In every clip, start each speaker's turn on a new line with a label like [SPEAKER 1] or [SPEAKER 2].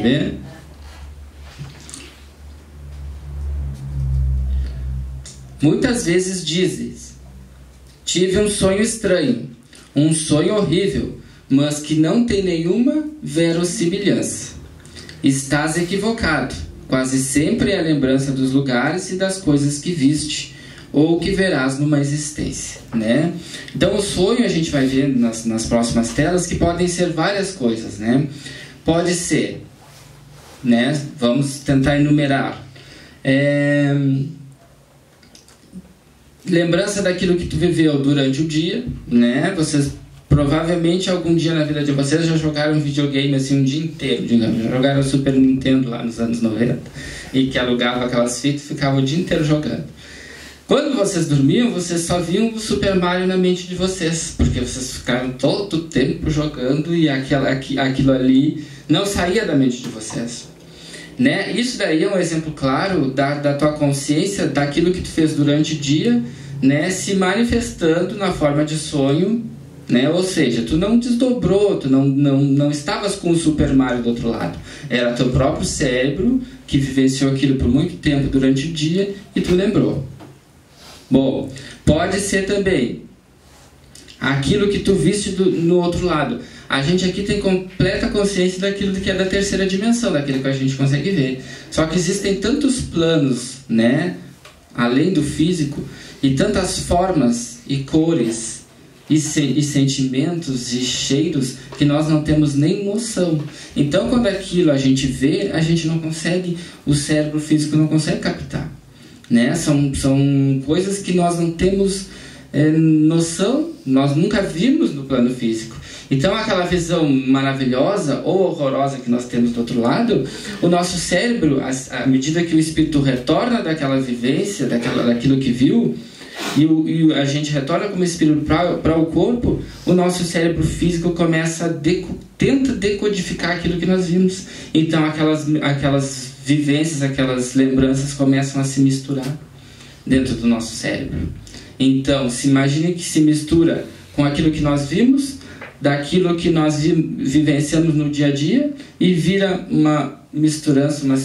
[SPEAKER 1] ver? Muitas vezes dizes: tive um sonho estranho, um sonho horrível, mas que não tem nenhuma verossimilhança. Estás equivocado. Quase sempre é a lembrança dos lugares e das coisas que viste ou que verás numa existência, né? Então o sonho a gente vai ver nas próximas telas que podem ser várias coisas, né? Pode ser, né? Vamos tentar enumerar. Lembrança daquilo que tu viveu durante o dia, né? Vocês provavelmente algum dia na vida de vocês já jogaram videogame assim um dia inteiro, digamos. Já jogaram Super Nintendo lá nos anos 90 e que alugava aquelas fitas e ficava o dia inteiro jogando. Quando vocês dormiam, vocês só viam o Super Mario na mente de vocês, porque vocês ficaram todo o tempo jogando e aquilo ali não saía da mente de vocês, né? Isso daí é um exemplo claro da tua consciência, daquilo que tu fez durante o dia, né, se manifestando na forma de sonho, né? Ou seja, tu não desdobrou, tu não estavas com o Super Mario do outro lado. Era teu próprio cérebro que vivenciou aquilo por muito tempo durante o dia e tu lembrou. Bom, pode ser também aquilo que tu viste no outro lado. A gente aqui tem completa consciência daquilo que é da terceira dimensão, daquilo que a gente consegue ver. Só que existem tantos planos, né, além do físico, e tantas formas e cores e sentimentos e cheiros que nós não temos nem noção. Então quando aquilo a gente vê, a gente não consegue, o cérebro físico não consegue captar, né? São coisas que nós não temos noção, nós nunca vimos no plano físico. Então aquela visão maravilhosa ou horrorosa que nós temos do outro lado, o nosso cérebro, à medida que o espírito retorna daquela vivência, daquilo que viu, e a gente retorna como espírito para o corpo, o nosso cérebro físico começa tenta decodificar aquilo que nós vimos. Então aquelas vivências, aquelas lembranças começam a se misturar dentro do nosso cérebro. Então se imagine que se mistura com aquilo que nós vimos, daquilo que nós vivenciamos no dia a dia, e vira uma misturança, uma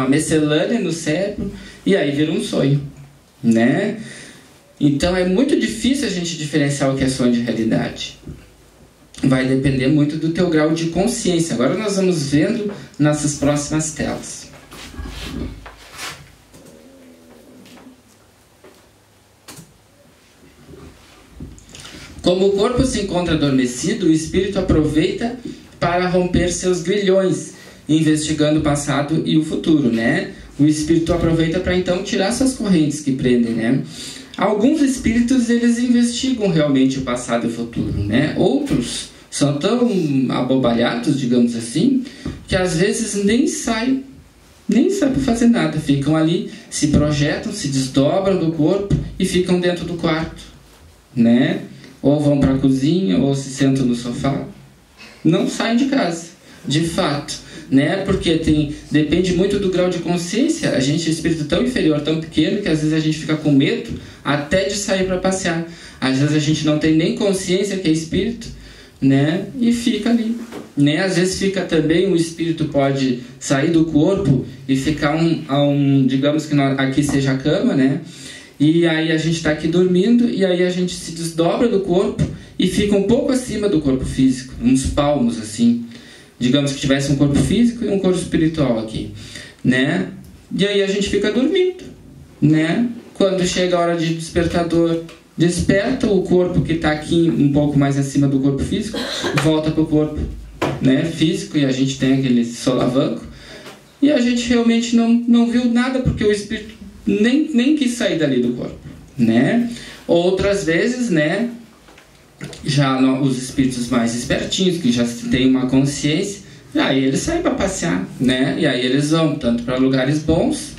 [SPEAKER 1] miscelânea no cérebro, e aí vira um sonho, né? Então é muito difícil a gente diferenciar o que é sonho de realidade. Vai depender muito do teu grau de consciência. Agora nós vamos vendo nessas próximas telas. Como o corpo se encontra adormecido, o espírito aproveita para romper seus grilhões, investigando o passado e o futuro, né? O espírito aproveita para então tirar suas correntes que prendem, né? Alguns espíritos, eles investigam realmente o passado e o futuro, né? Outros são tão abobalhados, digamos assim, que às vezes nem saem para fazer nada. Ficam ali, se projetam, se desdobram do corpo e ficam dentro do quarto, né? Ou vão para a cozinha, ou se sentam no sofá. Não saem de casa, de fato, né? Porque depende muito do grau de consciência. A gente é um espírito tão inferior, tão pequeno, que às vezes a gente fica com medo até de sair para passear. Às vezes a gente não tem nem consciência que é espírito, né? E fica ali, né? Às vezes fica também, o espírito pode sair do corpo e ficar digamos que aqui seja a cama, né? E aí a gente está aqui dormindo, e aí a gente se desdobra do corpo e fica um pouco acima do corpo físico, uns palmos assim. Digamos que tivesse um corpo físico e um corpo espiritual aqui, né? E aí a gente fica dormindo, né? Quando chega a hora de despertador, desperta o corpo que está aqui um pouco mais acima do corpo físico, volta para o corpo, né, físico, e a gente tem aquele solavanco, e a gente realmente não viu nada, porque o espírito nem quis sair dali do corpo, né? Outras vezes, né, já os espíritos mais espertinhos, que já têm uma consciência, aí eles saem para passear, né? E aí eles vão tanto para lugares bons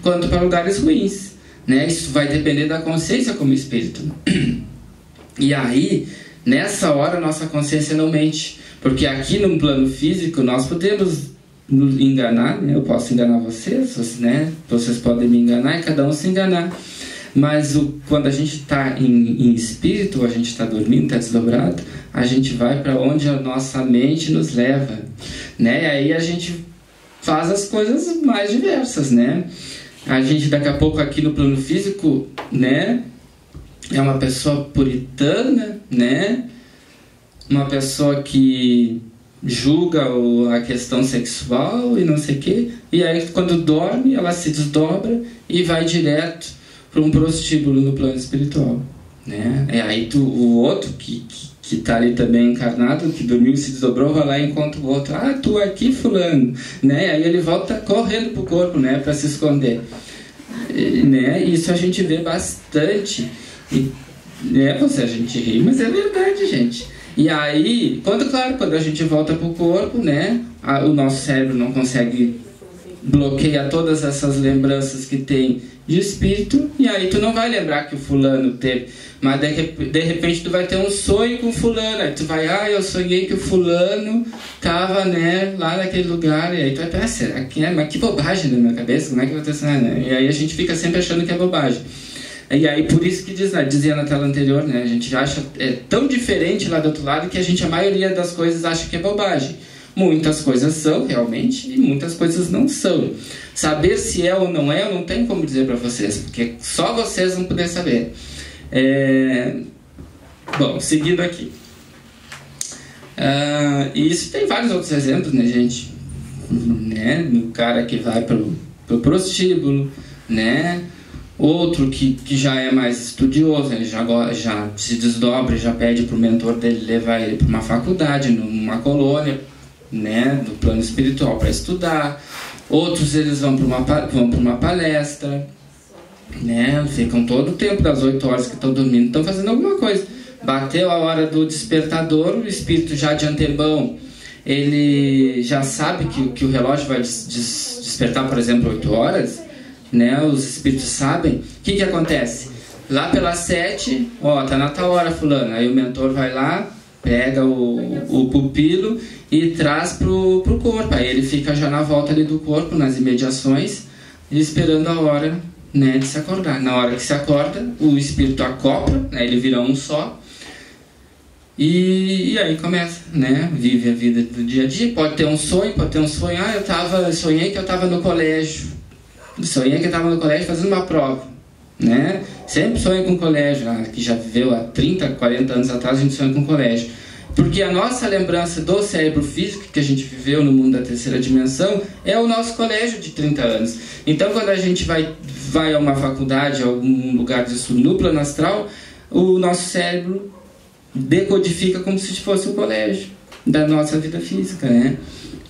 [SPEAKER 1] quanto para lugares ruins, né? Isso vai depender da consciência como espírito. E aí, nessa hora, nossa consciência não mente, porque aqui no plano físico nós podemos nos enganar, né? Eu posso enganar vocês, né? Vocês podem me enganar e cada um se enganar. Mas quando a gente está em espírito, a gente está dormindo, está desdobrado, a gente vai para onde a nossa mente nos leva, né? E aí a gente faz as coisas mais diversas, né? A gente daqui a pouco aqui no plano físico, né, é uma pessoa puritana, né? Uma pessoa que julga a questão sexual e não sei o quê. E aí quando dorme, ela se desdobra e vai direto para um prostíbulo no plano espiritual, né? É aí o outro que está ali também encarnado, que dormiu e se desdobrou, vai lá e encontra o outro. Ah, tu aqui, fulano, né? Aí ele volta correndo pro corpo, né, para se esconder, né? Isso a gente vê bastante, e, né? A gente ri, mas é verdade, gente. E aí, quando a gente volta pro corpo, né, o nosso cérebro não consegue bloquear todas essas lembranças que tem de espírito, e aí tu não vai lembrar que o fulano teve, mas de repente tu vai ter um sonho com o fulano, aí tu vai, eu sonhei que o fulano tava, né, lá naquele lugar, e aí tu vai pensar, será que é? Mas que bobagem na minha cabeça, como é que vai ter isso, né? E aí a gente fica sempre achando que é bobagem. E aí por isso que dizia na tela anterior, né, a gente acha tão diferente lá do outro lado que a maioria das coisas acha que é bobagem. Muitas coisas são realmente e muitas coisas não são. Saber se é ou não é, eu não tenho como dizer para vocês, porque só vocês vão poder saber. Bom, seguindo aqui. E isso tem vários outros exemplos, né, gente? Né? O cara que vai pro prostíbulo, né? Outro que já é mais estudioso, ele já se desdobra, já pede para o mentor dele levar ele para uma faculdade, numa colônia, né, do plano espiritual para estudar. Outros eles vão para uma palestra, né, ficam todo o tempo das 8 horas que estão dormindo, estão fazendo alguma coisa. Bateu a hora do despertador, o espírito já de antemão, ele já sabe que o relógio vai despertar, por exemplo, 8 horas, né, os espíritos sabem. O que acontece? Lá pelas 7, tá na tal hora, fulano. Aí o mentor vai lá, pega o pupilo e traz pro corpo. Aí ele fica já na volta ali do corpo, nas imediações, esperando a hora, né, de se acordar. Na hora que se acorda, o espírito acopla, né, ele vira um só. E aí começa, né, vive a vida do dia a dia. Pode ter um sonho. Eu sonhei que eu estava no colégio. Sonhei que eu estava no colégio fazendo uma prova, né? Sempre sonho com colégio, que já viveu há 30, 40 anos atrás, a gente sonha com colégio. Porque a nossa lembrança do cérebro físico, que a gente viveu no mundo da terceira dimensão, é o nosso colégio de 30 anos. Então, quando a gente vai a uma faculdade, a algum lugar disso no plano astral, o nosso cérebro decodifica como se fosse um colégio da nossa vida física, né?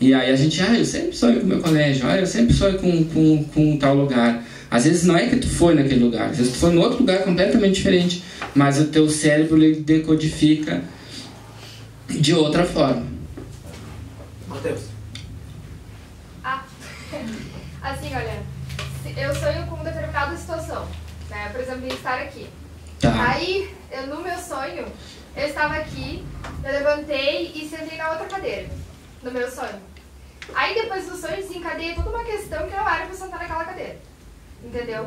[SPEAKER 1] E aí a gente, eu sempre sonho com o meu colégio, eu sempre sonho com tal lugar. Às vezes não é que tu foi naquele lugar, às vezes tu foi em outro lugar completamente diferente, mas o teu cérebro ele decodifica de outra forma.
[SPEAKER 2] Matheus.
[SPEAKER 3] Assim, olha, eu sonho com determinada situação, né? Por exemplo, estar aqui.
[SPEAKER 1] Tá.
[SPEAKER 3] Aí, no meu sonho, eu estava aqui, eu levantei e sentei na outra cadeira, no meu sonho. Aí depois do sonho desencadeia toda uma questão que não era pra sentar naquela cadeira. Entendeu?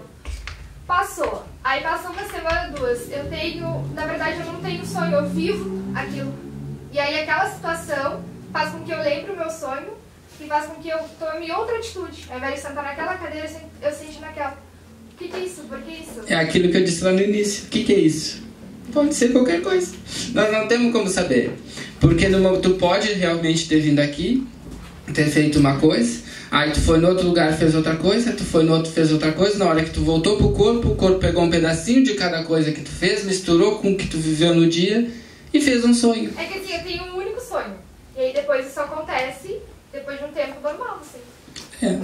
[SPEAKER 3] Passou. Aí passou uma semana, 2. Na verdade eu não tenho sonho, eu vivo aquilo. E aí aquela situação faz com que eu lembre o meu sonho e faz com que eu tome outra atitude. Ao invés de sentar naquela cadeira, eu sento naquela. O que é isso? Por que isso?
[SPEAKER 1] É aquilo que eu disse lá no início. O que é isso? Pode ser qualquer coisa. Nós não temos como saber. Porque tu pode realmente ter vindo aqui, ter feito uma coisa, aí tu foi no outro lugar, fez outra coisa, tu foi no outro, fez outra coisa. Na hora que tu voltou pro corpo, o corpo pegou um pedacinho de cada coisa que tu fez, misturou com o que tu viveu no dia e fez um sonho.
[SPEAKER 3] É que assim, eu tenho um único sonho. E aí depois isso acontece depois de um tempo normal, assim.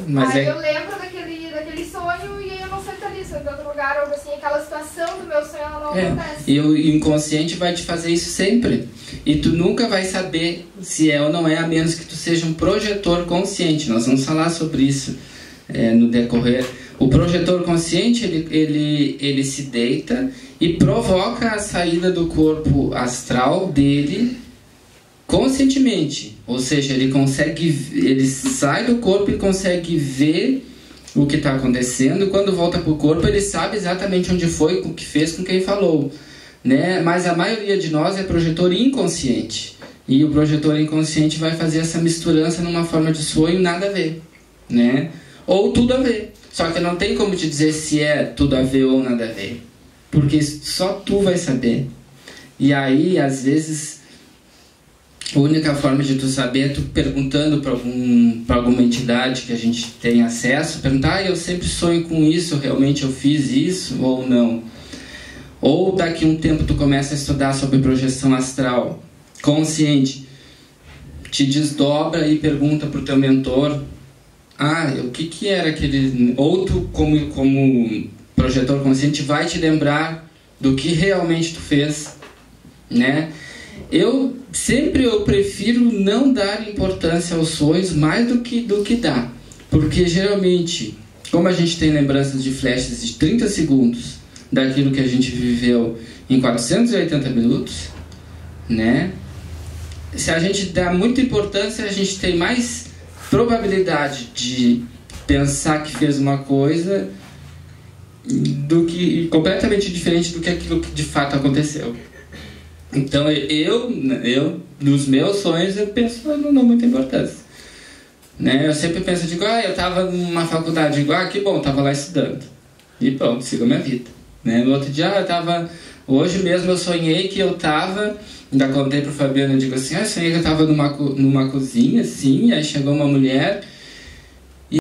[SPEAKER 1] Mas
[SPEAKER 3] aí eu lembro daquele sonho e aí eu não sento ali, sento em outro lugar, ou assim, aquela situação do meu sonho ela não acontece.
[SPEAKER 1] E o inconsciente vai te fazer isso sempre. E tu nunca vai saber se é ou não é, a menos que tu seja um projetor consciente. Nós vamos falar sobre isso no decorrer. O projetor consciente, ele se deita e provoca a saída do corpo astral dele conscientemente. Ou seja, ele sai do corpo e consegue ver o que está acontecendo. Quando volta para o corpo, ele sabe exatamente onde foi, o que fez, com quem falou, né? Mas a maioria de nós é projetor inconsciente. E o projetor inconsciente vai fazer essa misturança numa forma de sonho nada a ver, né? Ou tudo a ver. Só que não tem como te dizer se é tudo a ver ou nada a ver. Porque só tu vai saber. E aí, às vezes, a única forma de tu saber é tu perguntando para alguma entidade que a gente tem acesso, perguntar, eu sempre sonho com isso, realmente eu fiz isso ou não. Ou daqui a um tempo tu começa a estudar sobre projeção astral consciente, te desdobra e pergunta para o teu mentor, o que era aquele... Ou tu, como projetor consciente, vai te lembrar do que realmente tu fez, né? Eu prefiro não dar importância aos sonhos mais do que dá, porque geralmente, como a gente tem lembranças de flashes de 30 segundos daquilo que a gente viveu em 480 minutos, né? Se a gente dá muita importância, a gente tem mais probabilidade de pensar que fez uma coisa do que completamente diferente do que aquilo que de fato aconteceu. Então eu nos meus sonhos eu penso, eu não dou muita importância, né? Eu sempre penso, digo, eu estava numa faculdade, digo, que bom, estava lá estudando e pronto, sigo a minha vida, né? No outro dia hoje mesmo eu sonhei que eu estava, ainda contei pro Fabiano, eu digo assim, eu sonhei que eu estava numa cozinha assim, aí chegou uma mulher